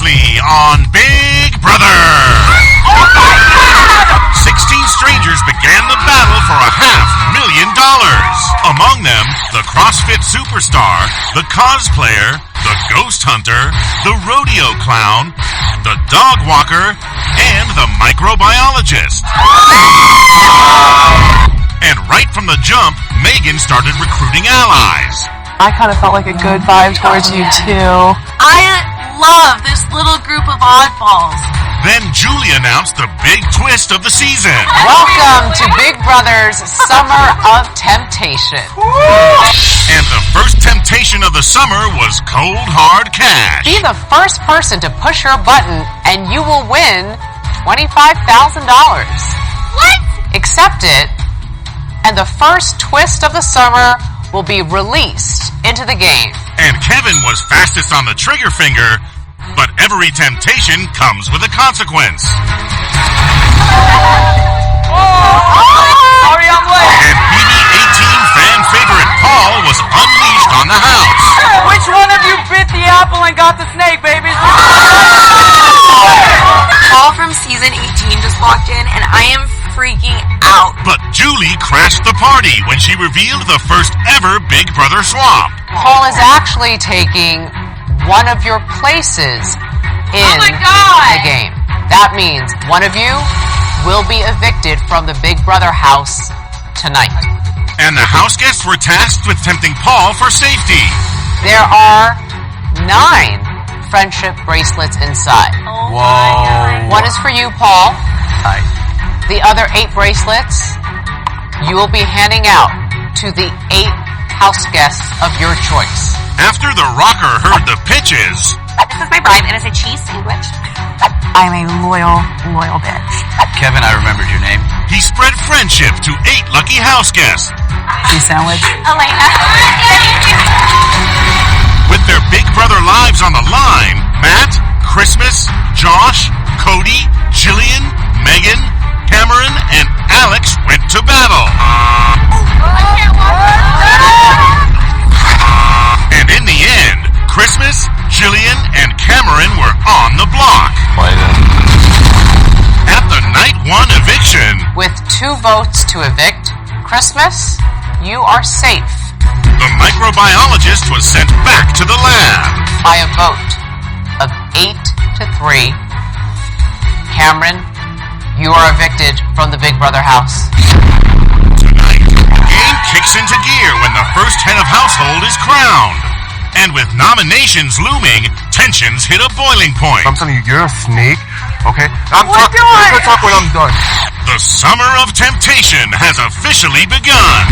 unanimously on Big Brother. 16 strangers began the battle for $500,000. Among them, the CrossFit superstar, the cosplayer, the ghost hunter, the rodeo clown, the dog walker, and the microbiologist. And right from the jump, Megan started recruiting allies. I kind of felt like a good vibe towards you too. I love this little group of oddballs. Then Julie announced the big twist of the season. Welcome to Big Brother's Summer of Temptation. And the first temptation of the summer was cold hard cash. Be the first person to push your button and you will win $25,000. What? Accept it, and the first twist of the summer will be released into the game. And Kevin was fastest on the trigger finger, but every temptation comes with a consequence. Sorry, I'm late. And bb19 fan favorite Paul was unleashed on the house. Which one of you bit the apple and got the snake, baby? Paul from season 18 just walked in, and I am freaking out. But Julie crashed the party when she revealed the first ever Big Brother swap. Paul is actually taking one of your places in the game. That means one of you will be evicted from the Big Brother house tonight. And the house guests were tasked with tempting Paul for safety. There are 9 friendship bracelets inside. Oh my God. One is for you, Paul. Hi. The other 8 bracelets you will be handing out to the 8 house guests of your choice. After the rocker heard the pitches, This is my bribe, and it's a cheese sandwich. I'm a loyal bitch. Kevin, I remembered your name. he spread friendship to 8 lucky house guests. Cheese sandwich. Elena. With their Big Brother lives on the line, Matt, Christmas, Josh, Cody, Jillian, Megan, Cameron, and Alex went to battle. And in the end, Christmas, Jillian, and Cameron were on the block. At the night 1 eviction, With 2 votes to evict, Christmas, you are safe. the microbiologist was sent back to the lab. By a vote of 8-3, Cameron, you are evicted from the Big Brother house. Tonight, the game kicks into gear when the first head of household is crowned. And with nominations looming, tensions hit a boiling point. I'm telling you, you're a snake, okay? We're We're gonna talk when I'm done. The summer of temptation has officially begun.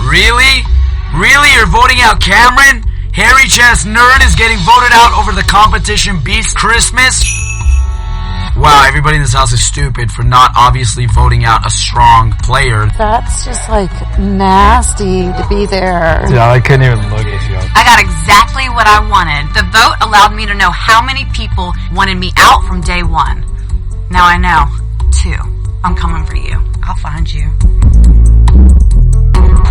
Really? Really? You're voting out Cameron? Hairy chest nerd is getting voted out over the competition beast Christmas? Wow, everybody in this house is stupid for not obviously voting out a strong player. That's just like nasty to be there. Yeah, I couldn't even look at you. I got exactly what I wanted. The vote allowed me to know how many people wanted me out from day 1. Now I know. 2. I'm coming for you. I'll find you.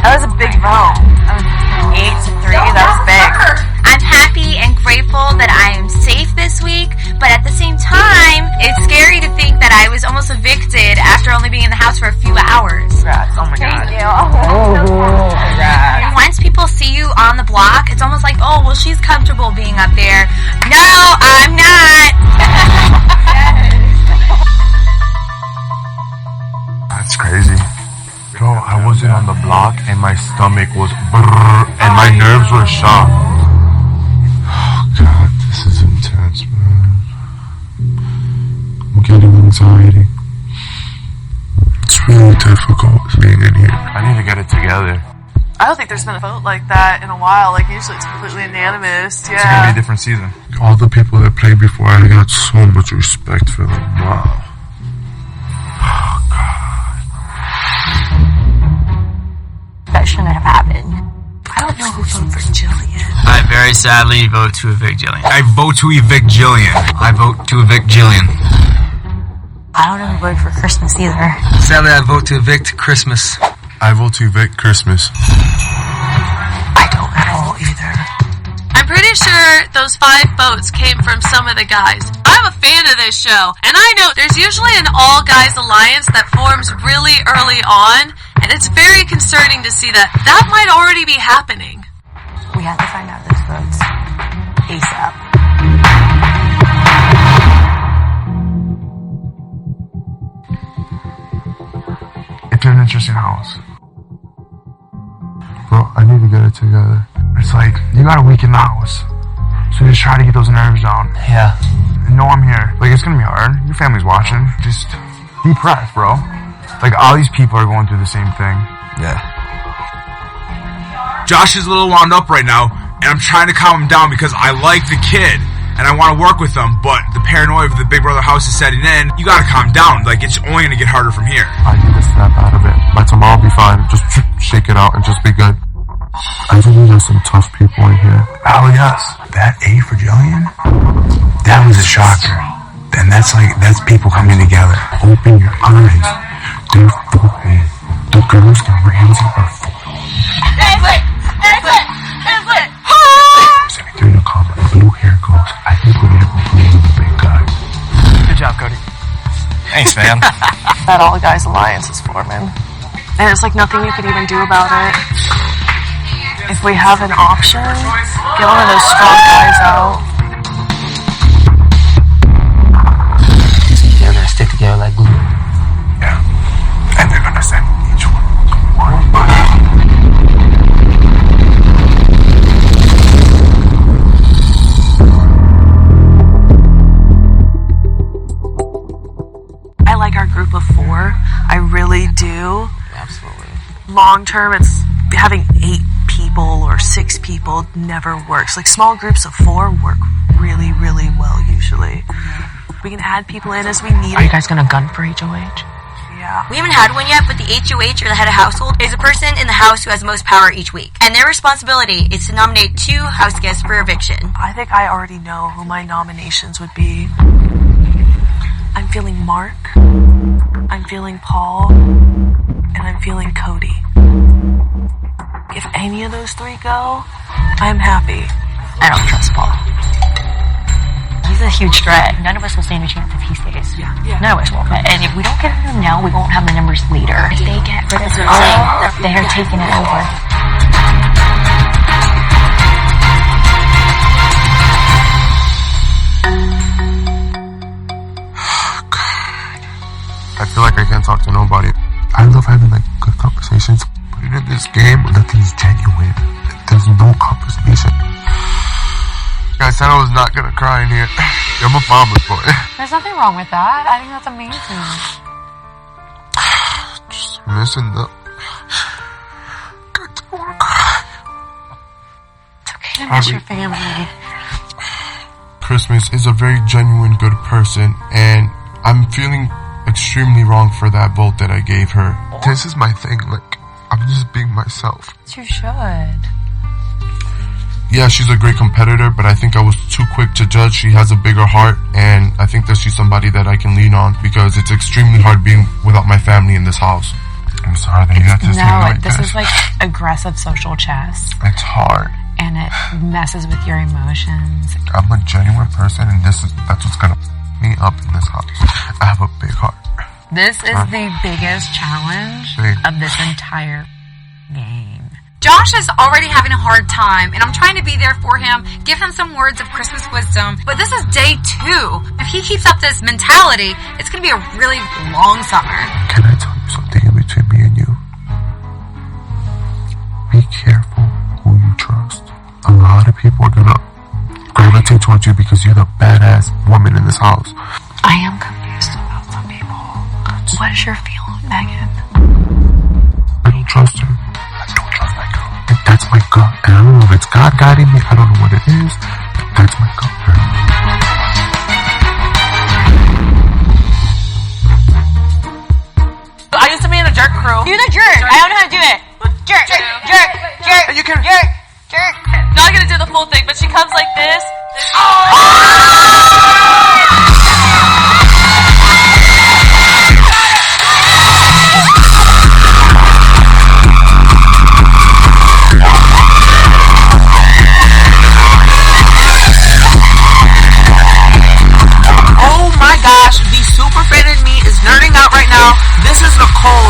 That was a big vote. 8-3, that was big. I'm happy and grateful that I am safe this week, but at the same time, it's scary to think that I was almost evicted after only being in the house for a few hours. Congrats. Oh my God. Thank you. Congrats. Once people see you on the block, it's almost like, oh, well, she's comfortable being up there. No, I'm not. That's crazy. Bro, I wasn't on the block and my stomach was brrr, and my nerves were shot. Oh God, this is intense, man. I'm getting anxiety. It's really difficult being in here. I need to get it together. I don't think there's been a vote like that in a while. Like, usually it's completely unanimous. Yeah. It's gonna be a different season. All the people that played before, I got so much respect for them. Wow. Oh God. That shouldn't have happened. I don't know who voted for Jillian. I very sadly vote to evict Jillian. I vote to evict Jillian. I vote to evict Jillian. I don't even vote for Christmas either. Sadly, I vote to evict Christmas. I vote to evict Christmas. I don't know either. I'm pretty sure those 5 votes came from some of the guys. I'm a fan of this show, and I know there's usually an all-guys alliance that forms really early on, and it's very concerning to see that might already be happening. We have to find out those votes ASAP. It's an interesting house. Bro, I need to get it together. It's like, you got a week in the house. So just try to get those nerves down. Yeah. And know I'm here. Like, it's gonna be hard. Your family's watching. Just be pressed, bro. Like, all these people are going through the same thing. Yeah. Josh is a little wound up right now, and I'm trying to calm him down because I like the kid, and I want to work with him, but the paranoia of the Big Brother house is setting in. You gotta calm down. Like, it's only gonna get harder from here. I need to snap out of it. By tomorrow, I'll be fine. Just shake it out and just be good. I think there's some tough people in here. Oh yes, that A for Jillian, that was a shocker. And that's people coming together. Open your eyes. They're for me. The girls and Ramsey are for me. Exit! Send me through the comment. Blue hair goes. I think we need to go blue with the big guy. Good job, Cody. Thanks, man. That all-guys alliance is forming. And it's like nothing you could even do about it. If we have an option, get one of those strong guys out. They're gonna stick together like glue. Yeah. And they're gonna send each one money. I like our group of 4. I really do. Absolutely. Long term, it's having 8 people or 6 people never works. Like, small groups of 4 work really, really well usually. We can add people in as we need. Are you guys gonna gun for HOH? Yeah. We haven't had one yet, but the HOH, or the head of household, is a person in the house who has the most power each week. And their responsibility is to nominate 2 house guests for eviction. I think I already know who my nominations would be. I'm feeling Mark, I'm feeling Paul, and I'm feeling Cody. If any of those 3 go, I'm happy. I don't trust Paul. He's a huge threat. None of us will stand a chance if he stays. Yeah. None of us will. And if we don't get him now, we won't have the numbers later. If they get rid of all, they're taking it over. I feel like I can't talk to nobody. I love having like good conversations, but in this game, nothing's genuine. There's no conversation. I said I was not gonna cry in here. I'm a mama's boy. There's nothing wrong with that. I think that's amazing. Just missing the. I don't wanna cry. It's okay to miss your family. Christmas is a very genuine good person, and I'm feeling extremely wrong for that vote that I gave her. This is my thing, like, I'm just being myself. You should. Yeah, she's a great competitor, but I think I was too quick to judge. She has a bigger heart, and I think that she's somebody that I can lean on, because it's extremely hard being without my family in this house. I'm sorry that you have to say it like this is like aggressive social chess. It's hard. And it messes with your emotions. I'm a genuine person, and that's what's gonna me up in this house. I have a big heart. This is the biggest challenge of this entire game. Josh is already having a hard time, and I'm trying to be there for him, give him some words of Christmas wisdom, but this is day 2. If he keeps up this mentality, it's going to be a really long summer. Can I tell you something in between me and you? Be careful who you trust. A lot of people are gonna gravitate towards you because you're the badass woman in this house. I am confused about some people. What is your feeling, Megan? I don't trust her. I don't trust my girl. And that's my gut. And I don't know if it's God guiding me. I don't know what it is. But that's my gut. I used to be in a jerk crew. You're the jerk. I don't know how to do it. Jerk. You can Jerk. not gonna do the full thing, but she comes like this.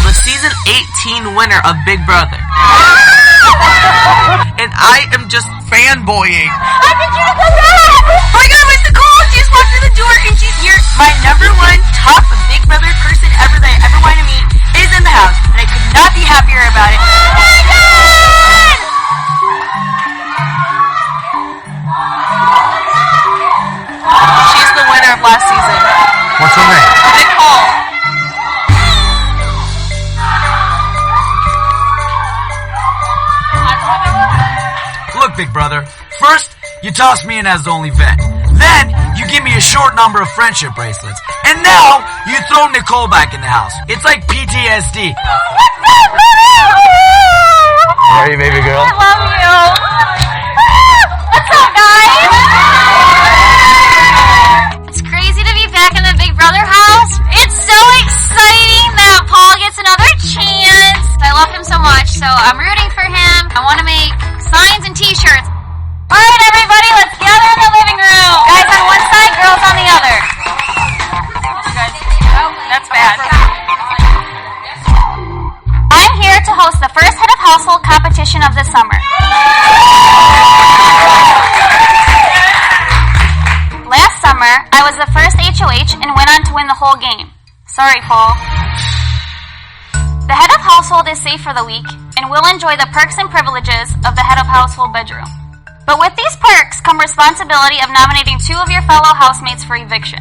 the season 18 winner of Big Brother. And I am just fanboying. I need you to come back! Oh my god, where's Nicole? She just walked through the door and she's here. My number one top Big Brother person ever that I ever wanted to meet is in the house. And I could not be happier about it. Oh my god! She's the winner of last season. What's her name? Nicole. Look, Big Brother, first, you toss me in as the only vet. Then, you give me a short number of friendship bracelets. And now, you throw Nicole back in the house. It's like PTSD. Hey, baby girl. I love you. What's up, guys? It's crazy to be back in the Big Brother house. It's so exciting that Paul gets another chance. I love him so much, so I'm rooting for him. I want to make signs and t-shirts. Alright, everybody, let's gather in the living room. Guys on one side, girls on the other. Oh, that's bad. I'm here to host the first head of household competition of the summer. Last summer, I was the first HOH and went on to win the whole game. Sorry, Paul. The head of household is safe for the week and will enjoy the perks and privileges of the head of household bedroom. But with these perks come responsibility of nominating 2 of your fellow housemates for eviction.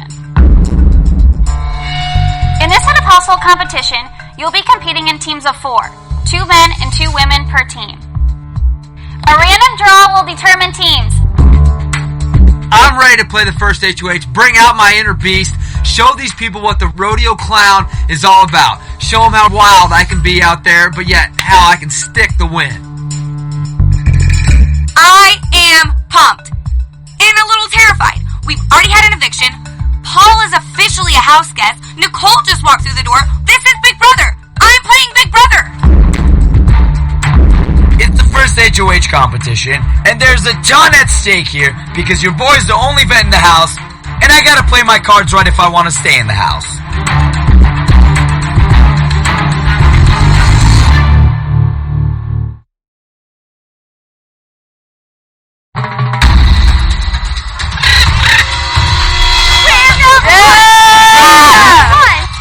In this head of household competition, you'll be competing in teams of 4, 2 men and 2 women per team. A random draw will determine teams. I'm ready to play the first HOH, bring out my inner beast, show these people what the rodeo clown is all about. Show them how wild I can be out there, but yet how I can stick the win. I am pumped. And a little terrified. We've already had an eviction. Paul is officially a house guest. Nicole just walked through the door. This is Big Brother. I'm playing Big Brother. It's the first HOH competition, and there's a ton at stake here because your boy's the only vet in the house, and I gotta play my cards right if I want to stay in the house.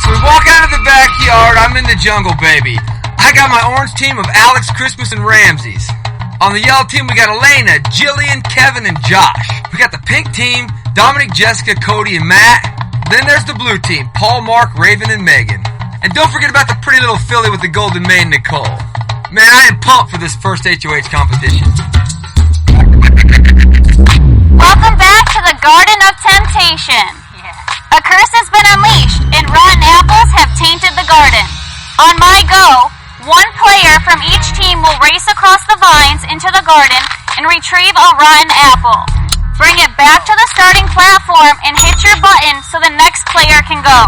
So we walk out of the backyard, I'm in the jungle, baby. I got my orange team of Alex, Christmas, and Ramses. On the yellow team, we got Elena, Jillian, Kevin, and Josh. We got the pink team, Dominique, Jessica, Cody, and Matt. Then there's the blue team, Paul, Mark, Raven, and Megan. And don't forget about the pretty little filly with the golden mane, Nicole. Man, I am pumped for this first HOH competition. Welcome back to the Garden of Temptation. A curse has been unleashed, and rotten apples have tainted the garden. On my go, 1 player from each team will race across the vines into the garden and retrieve a rotten apple. Bring it back to the starting platform and hit your button so the next player can go.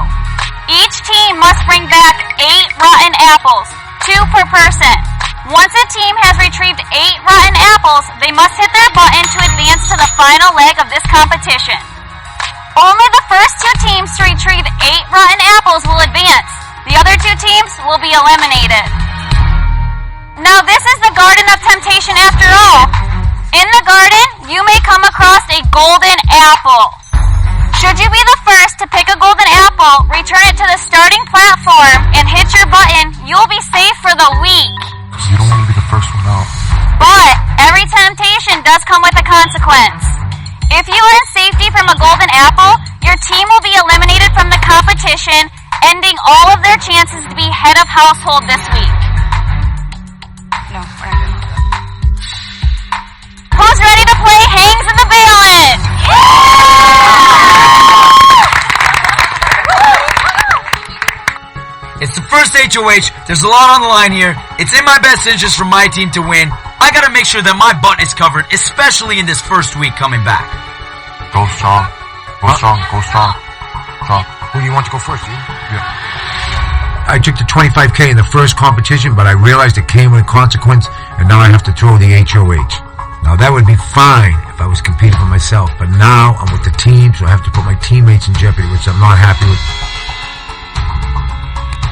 Each team must bring back 8 rotten apples, 2 per person. Once a team has retrieved 8 rotten apples, they must hit their button to advance to the final leg of this competition. Only the first 2 teams to retrieve 8 rotten apples will advance. The other 2 teams will be eliminated. Now this is the Garden of Temptation after all. In the garden, you may come across a golden apple. Should you be the first to pick a golden apple, return it to the starting platform, and hit your button, you'll be safe for the week. You don't want to be the first one out. But every temptation does come with a consequence. If you are in safety from a golden apple, your team will be eliminated from the competition, ending all of their chances to be head of household this week. No, we're not good. Who's ready to play Hangs in the Balance? It's the first HOH. There's a lot on the line here. It's in my best interest for my team to win. I gotta make sure that my butt is covered, especially in this first week coming back. Go strong. Go strong. Go strong. Strong. Who do you want to go first? You? Yeah. I took the 25K in the first competition, but I realized it came with a consequence, and now I have to throw the HOH. Now that would be fine if I was competing for myself, but now I'm with the team, so I have to put my teammates in jeopardy, which I'm not happy with.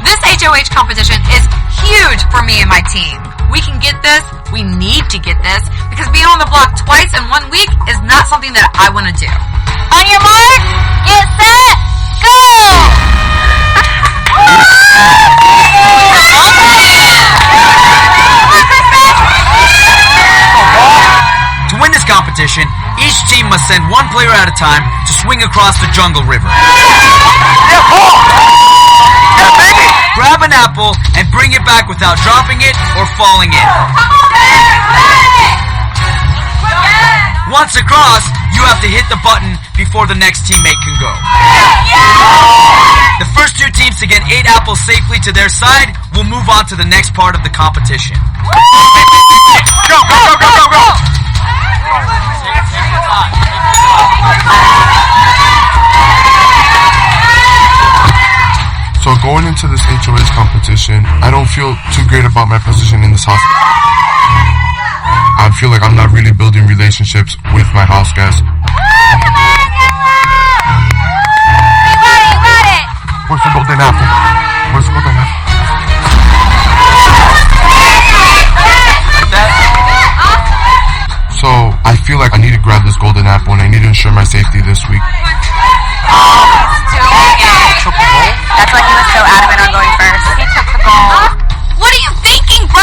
This HOH competition is huge for me and my team. We can get this. We need to get this because being on the block twice in 1 week is not something that I want to do. On your mark, get set, go! To win this competition, each team must send one player at a time to swing across the jungle river. Grab an apple and bring it back without dropping it or falling in. Once across, you have to hit the button before the next teammate can go. The first 2 teams to get 8 apples safely to their side will move on to the next part of the competition. Go, go, go, go, go, go! So going into this HOH competition, I don't feel too great about my position in this house. I feel like I'm not really building relationships with my house guests. Where's the golden apple? Where's the golden apple? So I feel like I need to grab this golden apple and I need to ensure my safety this week. That's why he was so adamant on going first. He took the ball. What are you thinking, bro?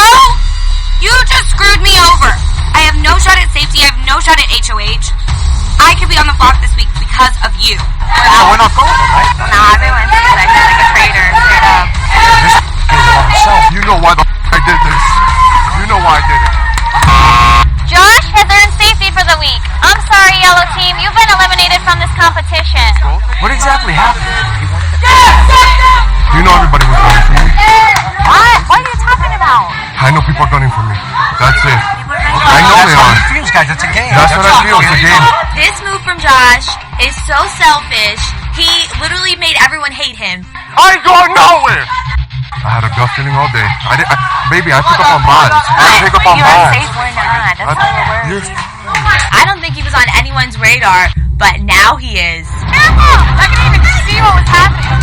You just screwed me over. I have no shot at safety. I have no shot at HOH. I could be on the block this week because of you. So we're not going, right? No, everyone thinks I feel like a traitor, straight up. You know why the I did this. You know why I did it. Josh has earned safety for the week. I'm sorry, Yellow Team. You've been eliminated from this competition. What exactly happened? You know everybody was gunning for me. What? What are you talking about? I know people are gunning for me. That's it. I know they are. Feels, guys. It's a game. That's what I feel. It's a game. This move from Josh is so selfish. He literally made everyone hate him. I ain't going nowhere. I had a gut feeling all day. Baby, I pick up on vibes. I pick up on vibes. We're not. That's how it works. I don't think he was on anyone's radar, but now he is. I couldn't even see what was happening.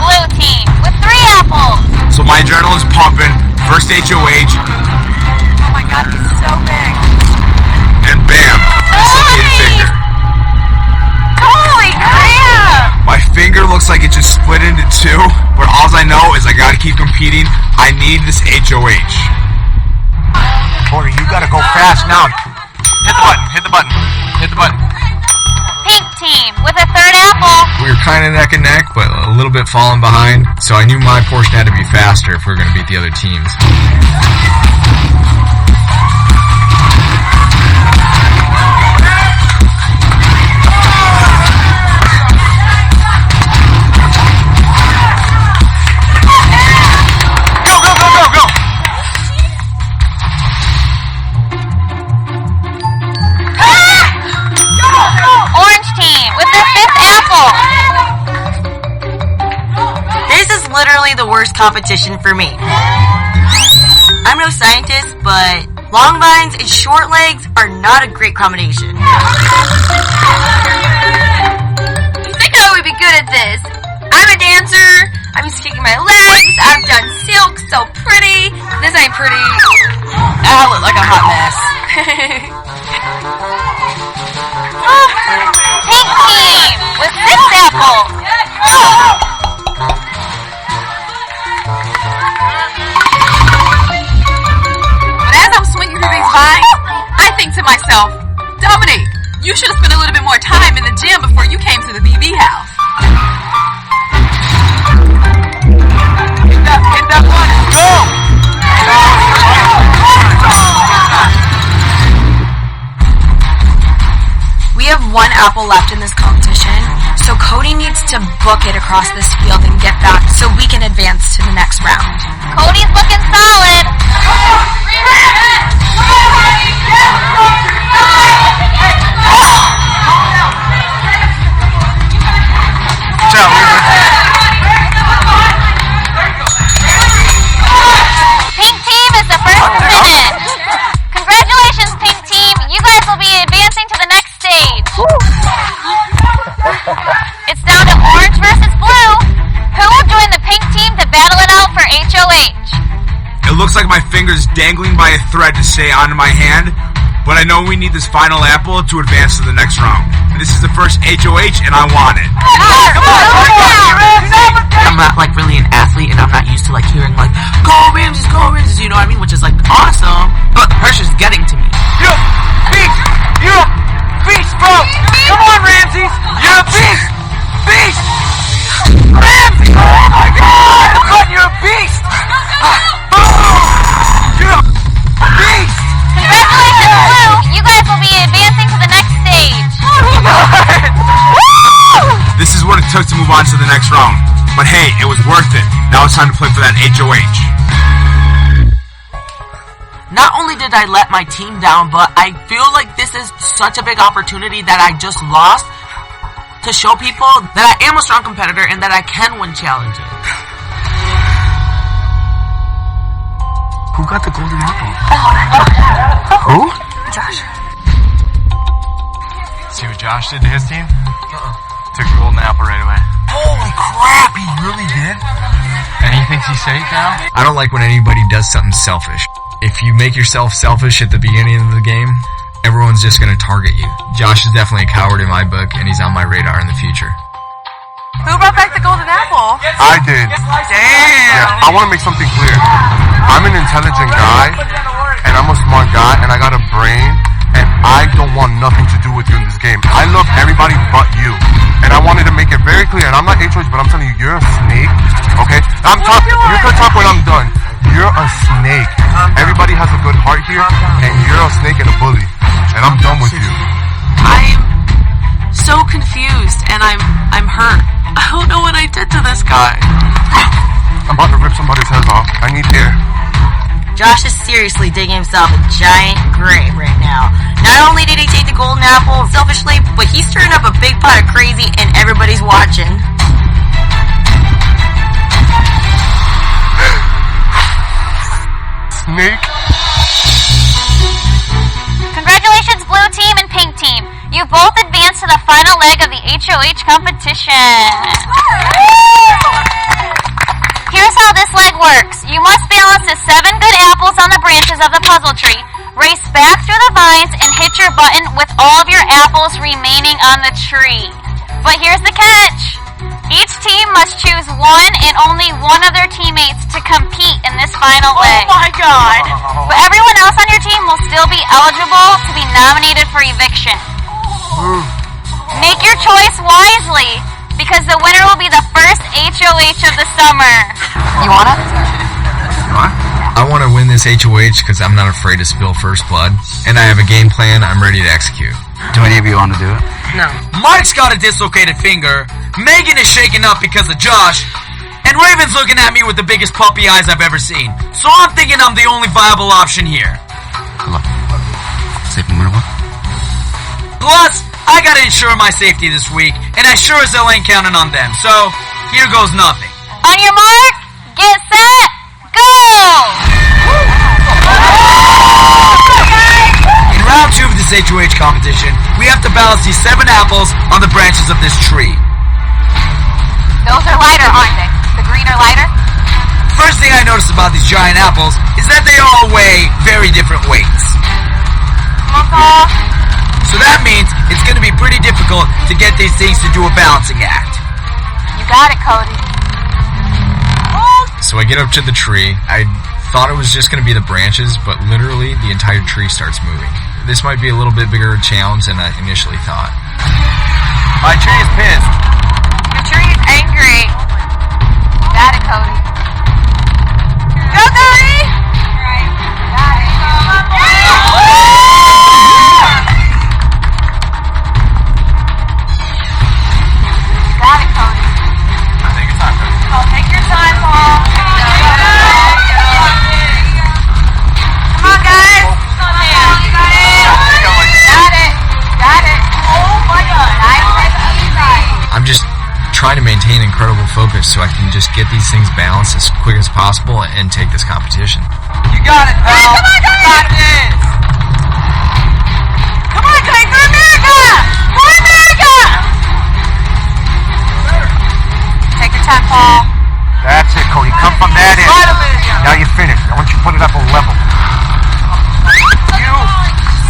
Blue Team with 3 apples. So my adrenaline's pumping. First HOH. Oh my god, he's so big. And bam, dislocated finger. Holy crap! My finger looks like it just split into 2, but all I know is I gotta keep competing. I need this HOH. Corey, you gotta go fast now. Hit the button. Hit the button. Hit the button. Pink Team with a 3rd apple. We were kind of neck and neck, but a little bit falling behind, so I knew my portion had to be faster if we were going to beat the other teams. Literally the worst competition for me. I'm no scientist, but long vines and short legs are not a great combination. You think I would be good at this? I'm a dancer. I'm used to kicking my legs. I've done silk, so pretty. This ain't pretty. I look like a hot mess. Pink Team with 6 apples. I think to myself, Dominique, you should have spent a little bit more time in the gym before you came to the BB house. Hit that button. Go! We have 1 apple left in this competition, so Cody needs to book it across this field and get back so we can advance to the next round. Cody's looking solid. Pink Team is the first to finish. Congratulations, Pink Team. You guys will be advancing to the next stage. It's down to orange versus blue. Who will join the Pink fingers dangling by a thread to stay on my hand, but I know we need this final apple to advance to the next round. This is the first HOH, and I want it. I'm not like really an athlete, and I'm not used to like hearing like go Ramses, you know what I mean? Which is like awesome, but the pressure's getting to me. You're a beast, bro. Come on, Ramses. You're a beast. Beast. Ramses. Oh my God. But you're a beast. You're a beast. Congratulations, Blue. You guys will be advancing to the next stage. This is what it took to move on to the next round. But hey, it was worth it. Now it's time to play for that HOH. Not only did I let my team down, but I feel like this is such a big opportunity that I just lost to show people that I am a strong competitor and that I can win challenges. Who got the golden apple? Who? Josh. See what Josh did to his team? Took the golden apple right away. Holy crap, he really did? And he thinks he's safe now? I don't like when anybody does something selfish. If you make yourself selfish at the beginning of the game, everyone's just going to target you. Josh is definitely a coward in my book, and he's on my radar in the future. Who brought back the golden apple? I did. Damn. Yeah, I want to make something clear. I'm an intelligent guy, and I'm a smart guy, and I got a brain, and I don't want nothing to do with you in this game. I love everybody but you. And I wanted to make it very clear, and I'm not HOH, but I'm telling you, you're a snake, okay? You can talk when I'm done. You're a snake. Everybody has a good heart here, and you're a snake and a bully. And I'm done with you. I'm so confused, and I'm hurt. I don't know what I did to this guy. I'm about to rip somebody's head off. I need air. Josh is seriously digging himself a giant grave right now. Not only did he take the golden apple selfishly, but he's stirring up a big pot of crazy and everybody's watching. Snake. Congratulations, Blue Team and Pink Team. You both advanced to the final leg of the HOH competition. Here's how this leg works. You must balance the 7 good apples on the branches of the puzzle tree, race back through the vines, and hit your button with all of your apples remaining on the tree. But here's the catch. Each team must choose one and only one of their teammates to compete in this final leg. Oh my God. But everyone else on your team will still be eligible to be nominated for eviction. Make your choice wisely, because the winner will be the first HOH of the summer. You want it? I want to win this HOH because I'm not afraid to spill first blood, and I have a game plan I'm ready to execute. Do any of you want to do it? No. Mike's got a dislocated finger, Megan is shaken up because of Josh, and Raven's looking at me with the biggest puppy eyes I've ever seen. So I'm thinking I'm the only viable option here. Come on. Saving winner one? Plus, I gotta ensure my safety this week, and I sure as hell ain't counting on them, so here goes nothing. On your mark, get set, go! In round 2 of this HOH competition, we have to balance these 7 apples on the branches of this tree. Those are lighter, aren't they? The green are lighter? First thing I noticed about these giant apples is that they all weigh very different weights. Come on, Paul. So that means it's going to be pretty difficult to get these things to do a balancing act. You got it, Cody. So I get up to the tree. I thought it was just going to be the branches, but literally the entire tree starts moving. This might be a little bit bigger challenge than I initially thought. My tree is pissed. Your tree is angry. Got it, Cody. Go, Cody! Got it. Got it, Cody. Take your time, Cody. Oh, take your time, Paul. Come on, guys. Got it. Got it. Oh my God. I'm just trying to maintain incredible focus so I can just get these things balanced as quick as possible and take this competition. You got it, pal. Come on, guys. Got this. Come on, guys. For America. For America. Take your time, Paul. That's it, Cody. Come from that end. Now you're finished. I want you to put it up a level. You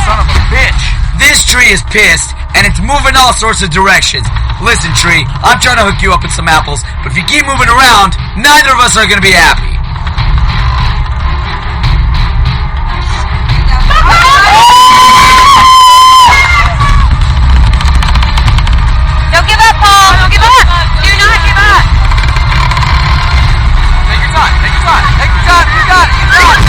son of a bitch. This tree is pissed, and it's moving all sorts of directions. Listen, tree, I'm trying to hook you up with some apples, but if you keep moving around, neither of us are gonna be happy. Don't give up, Paul. Don't give up. Do not give up. Take your time. Take your time. Take your time. You got it. You got it.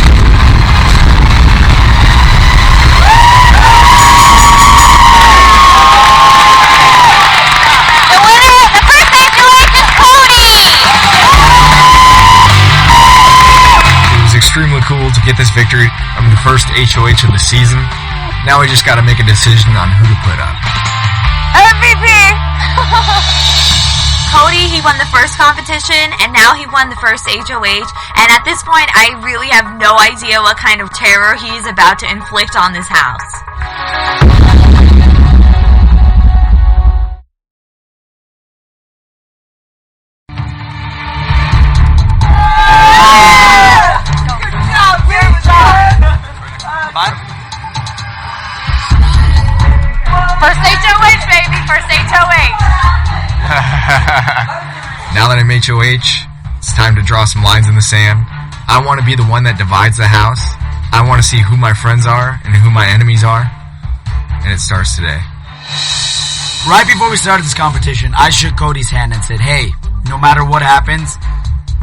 The winner of the first HOH is Cody. It was extremely cool to get this victory. I'm the first HOH of the season. Now we just got to make a decision on who to put up. MVP. Cody, he won the first competition, and now he won the first HOH, and at this point, I really have no idea what kind of terror he's about to inflict on this house. First HOH, baby. First HOH. Now that I'm HOH, it's time to draw some lines in the sand. I want to be the one that divides the house. I want to see who my friends are and who my enemies are. And it starts today. Right before we started this competition, I shook Cody's hand and said, hey, no matter what happens,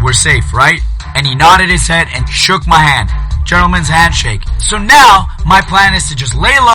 we're safe, right? And he nodded his head and shook my hand. Gentleman's handshake. So now, my plan is to just lay low